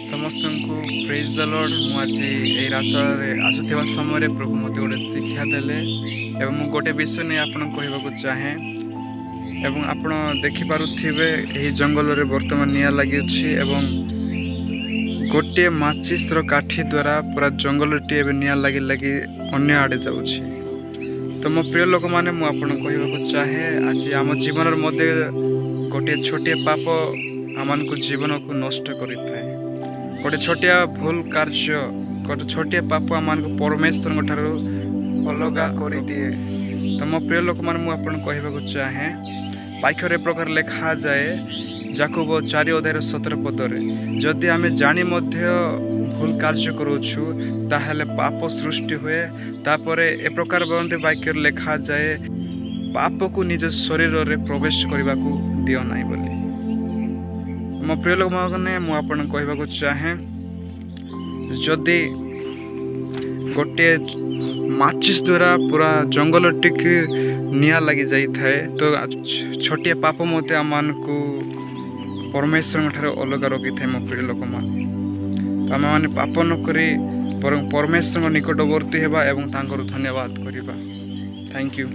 समस्त को praise the Lord. मुझे रास्ता आसुवा समय प्रभु मत गोटे शिक्षा देले एवं मु गोटे विषय नहीं आपन कहवाक चाहे एवं आपण देखिपे यही जंगल रे वर्तमान निया लगी गोटे माचिस काठी द्वारा पूरा जंगल टी निया लगी लगी अन्य आड़े जाऊँगी। तो मो प्रिय लोक मैंने मुझे चाहे आज आम जीवन मध्य गोटे छोटे पाप आम जीवन को नष्ट करें। गोटे छोटिया भूल कार्य गोटे छोटिया पाप आम परमेश्वर ठार अलग कर दिए। तो मो प्रिय लोक मैंने मुझे चाहे वाक्य प्रकार लिखा जाए याकूब 4:17 पदरे जदि आम जानी भूल कार्य करुछु ताहले पाप सृष्टि हुए। तापर ए प्रकार वाक्य लिखा जाए पाप को निज शरीर में प्रवेश करने को दियो नहीं बोली। मो प्रिय लोक मैंने मुझे कहवाक चाहे जदि गोटे माचिस द्वारा पूरा जंगल टिक निया लगी जाए तो छोटिया पाप मत आम को परमेश्वर ठार अलग रखी था। मो प्रिय लोक मैंने तो आम मैंने पाप नक परमेश्वर निकटवर्ती होगा एवं धन्यवाद करवा। Thank you.